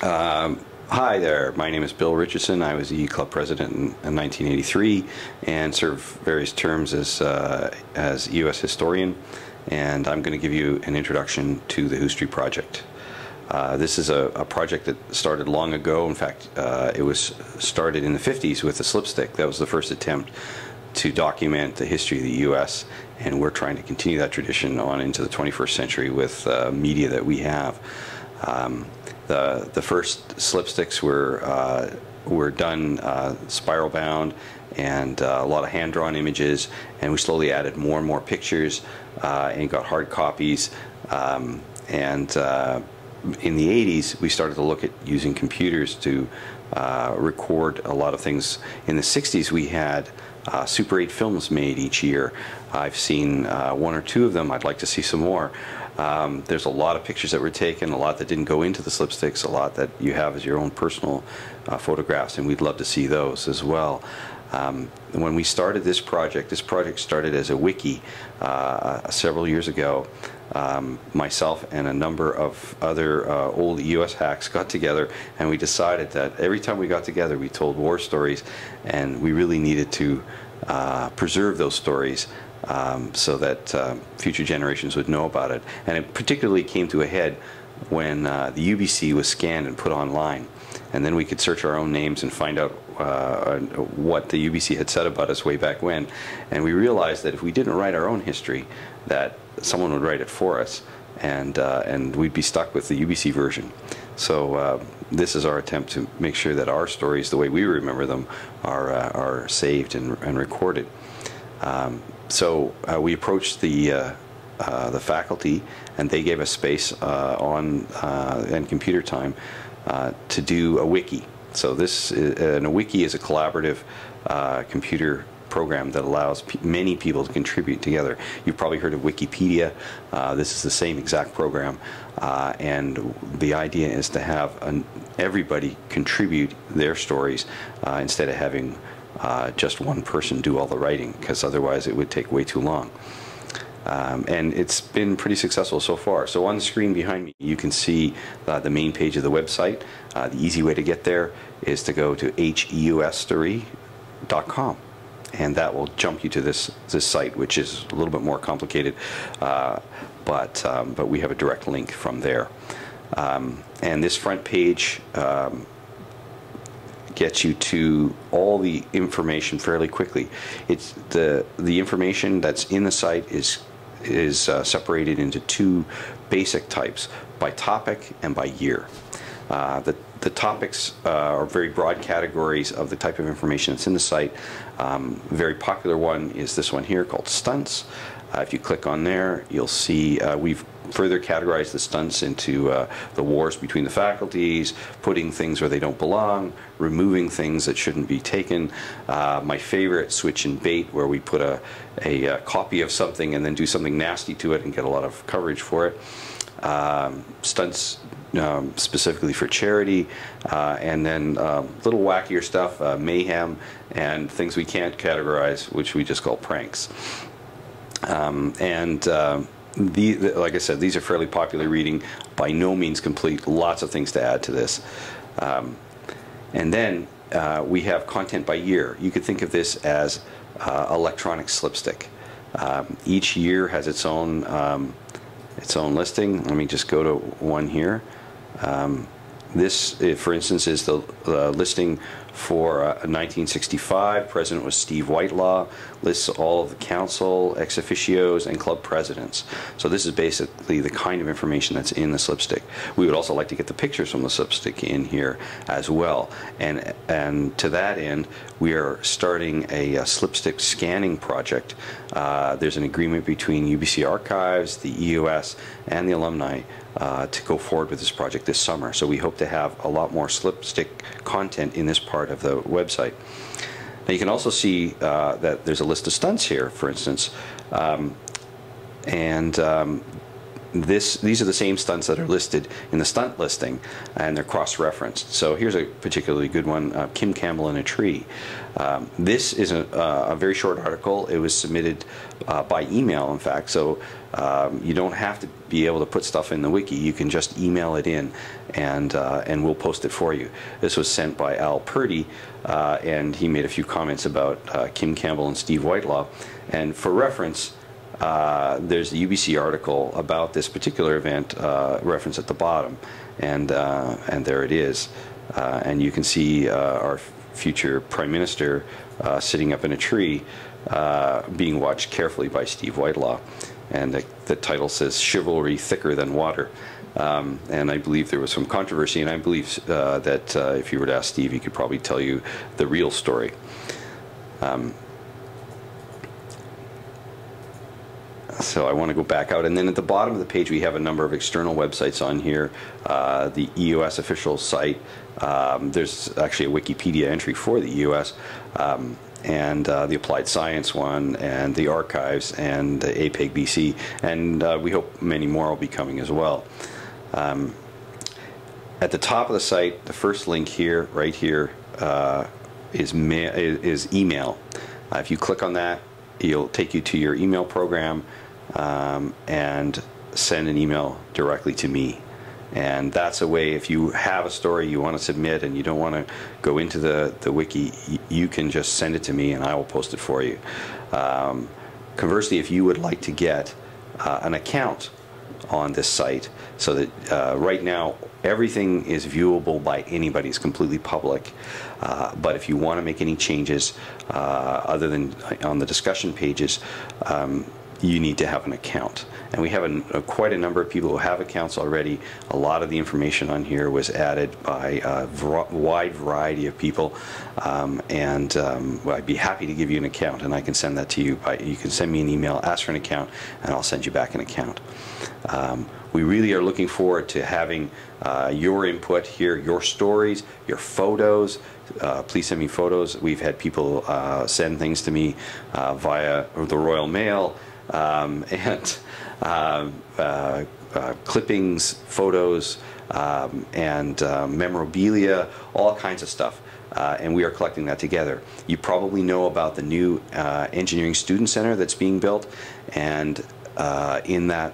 Hi there, my name is Bill Richardson. I was the club president in 1983 and served various terms as EUS historian, and I'm going to give you an introduction to the EUS project. This is a project that started long ago. In fact, it was started in the 50s with the slipstick. That was the first attempt to document the history of the U.S., and we're trying to continue that tradition on into the 21st century with media that we have. The first slipsticks were done spiral bound and a lot of hand-drawn images, and we slowly added more and more pictures and got hard copies. In the 80s, we started to look at using computers to record a lot of things. In the 60s, we had Super 8 films made each year. I've seen one or two of them. I'd like to see some more. There's a lot of pictures that were taken, a lot that didn't go into the slipsticks, a lot that you have as your own personal photographs, and we'd love to see those as well. When we started this project started as a wiki several years ago. Myself and a number of other old EUS hacks got together, and we decided that every time we got together we told war stories, and we really needed to preserve those stories so that future generations would know about it. And it particularly came to a head when the UBC was scanned and put online, and then we could search our own names and find out what the UBC had said about us way back when. And we realized that if we didn't write our own history, that someone would write it for us, and we'd be stuck with the UBC version. So this is our attempt to make sure that our stories, the way we remember them, are saved and recorded. So we approached the faculty, and they gave us space and computer time to do a wiki. So a wiki is a collaborative computer program that allows many people to contribute together. You've probably heard of Wikipedia. This is the same exact program, and the idea is to have everybody contribute their stories instead of having just one person do all the writing, because otherwise it would take way too long. And it's been pretty successful so far. So on the screen behind me you can see the main page of the website. The easy way to get there is to go to EUS-story.com, and that will jump you to this site, which is a little bit more complicated, but we have a direct link from there. And this front page gets you to all the information fairly quickly. It's the information that's in the site is separated into two basic types, by topic and by year. The topics are very broad categories of the type of information that's in the site. Very popular one is this one here called stunts. If you click on there, you'll see we've further categorized the stunts into the wars between the faculties, putting things where they don't belong, removing things that shouldn't be taken. My favorite, switch and bait, where we put a copy of something and then do something nasty to it and get a lot of coverage for it. Stunts specifically for charity, and then little wackier stuff, mayhem, and things we can't categorize, which we just call pranks. Like I said, these are fairly popular reading, by no means complete, lots of things to add to this. And then we have content by year. You could think of this as electronic slipstick. Each year has its own listing. Let me just go to one here. This, for instance, is the listing for 1965. President was Steve Whitelaw. Lists all of the council, ex officios, and club presidents. So this is basically the kind of information that's in the slipstick. We would also like to get the pictures from the slipstick in here as well. And to that end, we are starting a slipstick scanning project. There's an agreement between UBC Archives, the EUS, and the alumni to go forward with this project this summer. So we hope to have a lot more slipstick content in this part of the website. Now you can also see that there's a list of stunts here, for instance, these are the same stunts that are listed in the stunt listing, and they're cross-referenced. So here's a particularly good one, Kim Campbell in a Tree. This is a very short article. It was submitted by email, in fact, so you don't have to be able to put stuff in the wiki. You can just email it in, and we'll post it for you. This was sent by Al Purdy, and he made a few comments about Kim Campbell and Steve Whitelaw. And for reference, there's the UBC article about this particular event reference at the bottom, and there it is. And you can see our future Prime Minister sitting up in a tree, being watched carefully by Steve Whitelaw. And the title says "Chivalry Thicker Than Water." And I believe there was some controversy, and I believe that if you were to ask Steve, he could probably tell you the real story. So I want to go back out, and then at the bottom of the page we have a number of external websites on here. The EUS official site, there's actually a Wikipedia entry for the EUS, and the Applied Science one, and the archives, and the APEG BC, and we hope many more will be coming as well. At the top of the site, the first link here, right here, is email. If you click on that, it'll take you to your email program, and send an email directly to me. And that's a way, if you have a story you want to submit and you don't want to go into the wiki, you can just send it to me and I will post it for you. Conversely, if you would like to get an account on this site, so that right now everything is viewable by anybody, it's completely public, but if you want to make any changes other than on the discussion pages, you need to have an account. And we have quite a number of people who have accounts already. A lot of the information on here was added by a wide variety of people, and I'd be happy to give you an account, and I can send that to you. You can send me an email, ask for an account, and I'll send you back an account. We really are looking forward to having your input here, your stories, your photos. Please send me photos. We've had people send things to me via the Royal Mail, and clippings, photos, and memorabilia, all kinds of stuff. And we are collecting that together. You probably know about the new Engineering Student Center that's being built, and in that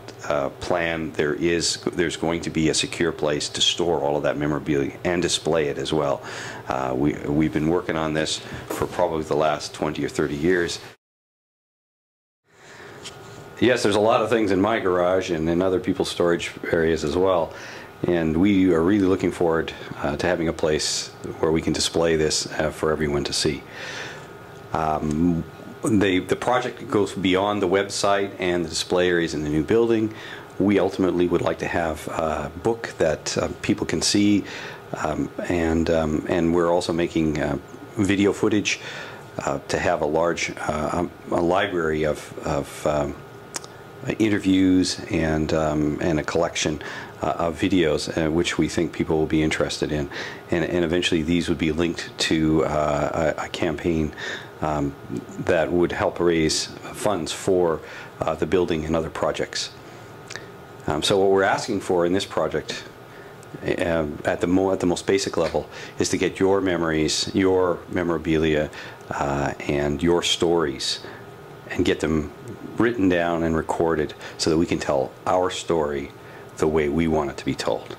plan there's going to be a secure place to store all of that memorabilia and display it as well. We've been working on this for probably the last 20 or 30 years. Yes, there's a lot of things in my garage and in other people's storage areas as well, and we are really looking forward to having a place where we can display this for everyone to see. The project goes beyond the website and the display areas in the new building. We ultimately would like to have a book that people can see, and we're also making video footage to have a large a library of interviews and a collection of videos which we think people will be interested in, and eventually these would be linked to a campaign that would help raise funds for the building and other projects. So what we're asking for in this project at the most basic level is to get your memories, your memorabilia, and your stories, and get them written down and recorded so that we can tell our story the way we want it to be told.